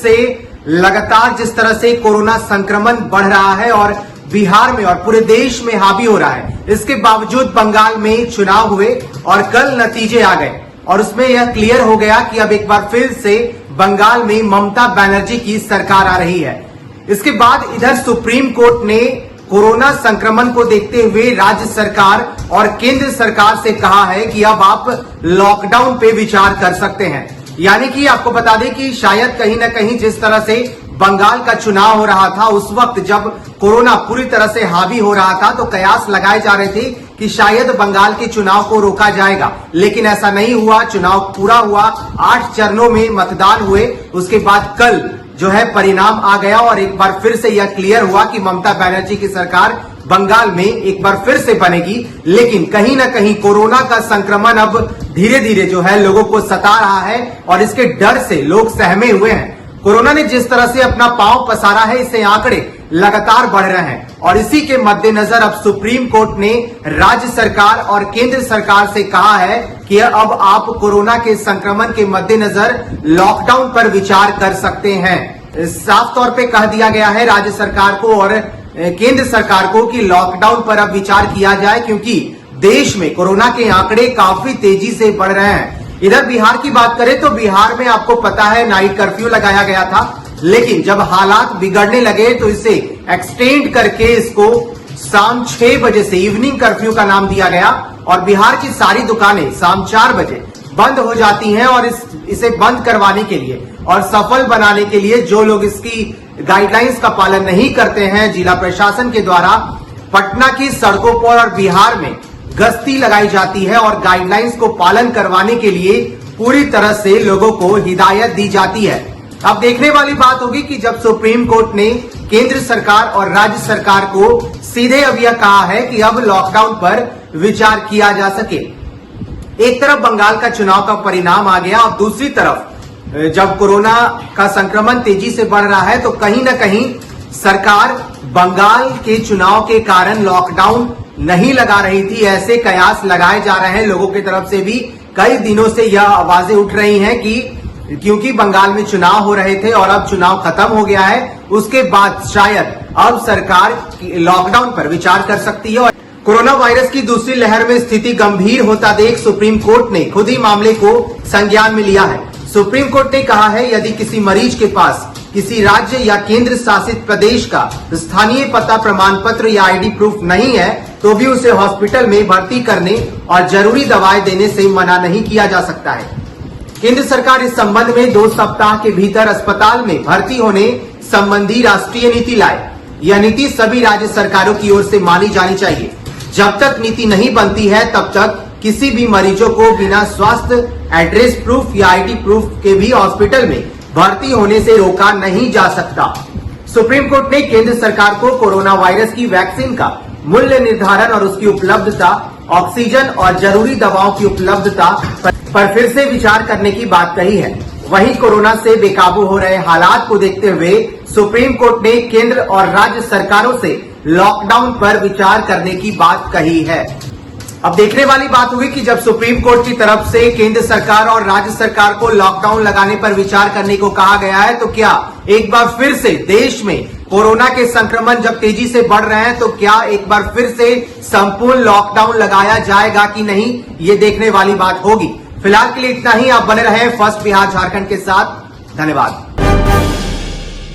से लगातार जिस तरह से कोरोना संक्रमण बढ़ रहा है और बिहार में और पूरे देश में हावी हो रहा है, इसके बावजूद बंगाल में चुनाव हुए और कल नतीजे आ गए और उसमें यह क्लियर हो गया कि अब एक बार फिर से बंगाल में ममता बनर्जी की सरकार आ रही है। इसके बाद इधर सुप्रीम कोर्ट ने कोरोना संक्रमण को देखते हुए राज्य सरकार और केंद्र सरकार से कहा है कि अब आप लॉकडाउन पे विचार कर सकते हैं। यानी कि आपको बता दें कि शायद कहीं ना कहीं जिस तरह से बंगाल का चुनाव हो रहा था, उस वक्त जब कोरोना पूरी तरह से हावी हो रहा था तो कयास लगाए जा रहे थे कि शायद बंगाल के चुनाव को रोका जाएगा, लेकिन ऐसा नहीं हुआ। चुनाव पूरा हुआ, 8 चरणों में मतदान हुए। उसके बाद कल जो है परिणाम आ गया और एक बार फिर से यह क्लियर हुआ कि ममता बनर्जी की सरकार बंगाल में एक बार फिर से बनेगी। लेकिन कहीं ना कहीं कोरोना का संक्रमण अब धीरे धीरे जो है लोगों को सता रहा है और इसके डर से लोग सहमे हुए हैं। कोरोना ने जिस तरह से अपना पांव पसारा है, इससे आंकड़े लगातार बढ़ रहे हैं और इसी के मद्देनजर अब सुप्रीम कोर्ट ने राज्य सरकार और केंद्र सरकार से कहा है कि अब आप कोरोना के संक्रमण के मद्देनजर लॉकडाउन पर विचार कर सकते हैं। साफ तौर पे कह दिया गया है राज्य सरकार को और केंद्र सरकार को कि लॉकडाउन पर अब विचार किया जाए, क्योंकि देश में कोरोना के आंकड़े काफी तेजी से बढ़ रहे हैं। इधर बिहार की बात करें तो बिहार में आपको पता है नाइट कर्फ्यू लगाया गया था, लेकिन जब हालात बिगड़ने लगे तो इसे एक्सटेंड करके इसको शाम 6 बजे से इवनिंग कर्फ्यू का नाम दिया गया और बिहार की सारी दुकानें शाम 4 बजे बंद हो जाती हैं। और इसे बंद करवाने के लिए और सफल बनाने के लिए जो लोग इसकी गाइडलाइंस का पालन नहीं करते हैं, जिला प्रशासन के द्वारा पटना की सड़कों पर और बिहार में गश्ती लगाई जाती है और गाइडलाइंस को पालन करवाने के लिए पूरी तरह से लोगों को हिदायत दी जाती है। अब देखने वाली बात होगी कि जब सुप्रीम कोर्ट ने केंद्र सरकार और राज्य सरकार को सीधे अब यह कहा है कि अब लॉकडाउन पर विचार किया जा सके। एक तरफ बंगाल का चुनाव का परिणाम आ गया और दूसरी तरफ जब कोरोना का संक्रमण तेजी से बढ़ रहा है तो कहीं ना कहीं सरकार बंगाल के चुनाव के कारण लॉकडाउन नहीं लगा रही थी। ऐसे कयास लगाए जा रहे हैं लोगों की तरफ से भी। कई दिनों से यह आवाजें उठ रही हैं कि क्योंकि बंगाल में चुनाव हो रहे थे और अब चुनाव खत्म हो गया है, उसके बाद शायद अब सरकार लॉकडाउन पर विचार कर सकती है। और कोरोना वायरस की दूसरी लहर में स्थिति गंभीर होता देख सुप्रीम कोर्ट ने खुद ही मामले को संज्ञान में लिया है। सुप्रीम कोर्ट ने कहा है यदि किसी मरीज के पास किसी राज्य या केंद्र शासित प्रदेश का स्थानीय पता प्रमाण पत्र या आईडी प्रूफ नहीं है तो भी उसे हॉस्पिटल में भर्ती करने और जरूरी दवाएं देने से मना नहीं किया जा सकता है। केंद्र सरकार इस संबंध में 2 सप्ताह के भीतर अस्पताल में भर्ती होने संबंधी राष्ट्रीय नीति लाए। यह नीति सभी राज्य सरकारों की ओर से मानी जानी चाहिए। जब तक नीति नहीं बनती है तब तक किसी भी मरीजों को बिना स्वास्थ्य एड्रेस प्रूफ या आईडी प्रूफ के भी हॉस्पिटल में भर्ती होने से रोका नहीं जा सकता। सुप्रीम कोर्ट ने केंद्र सरकार को कोरोना वायरस की वैक्सीन का मूल्य निर्धारण और उसकी उपलब्धता, ऑक्सीजन और जरूरी दवाओं की उपलब्धता पर फिर से विचार करने की बात कही है। वहीं कोरोना से बेकाबू हो रहे हालात को देखते हुए सुप्रीम कोर्ट ने केंद्र और राज्य सरकारों से लॉकडाउन पर विचार करने की बात कही है। अब देखने वाली बात हुई कि जब सुप्रीम कोर्ट की तरफ से केंद्र सरकार और राज्य सरकार को लॉकडाउन लगाने पर विचार करने को कहा गया है तो क्या एक बार फिर से देश में कोरोना के संक्रमण जब तेजी से बढ़ रहे हैं तो क्या एक बार फिर से संपूर्ण लॉकडाउन लगाया जाएगा कि नहीं, ये देखने वाली बात होगी। फिलहाल के लिए इतना ही। आप बने रहे फर्स्ट बिहार झारखंड के साथ। धन्यवाद।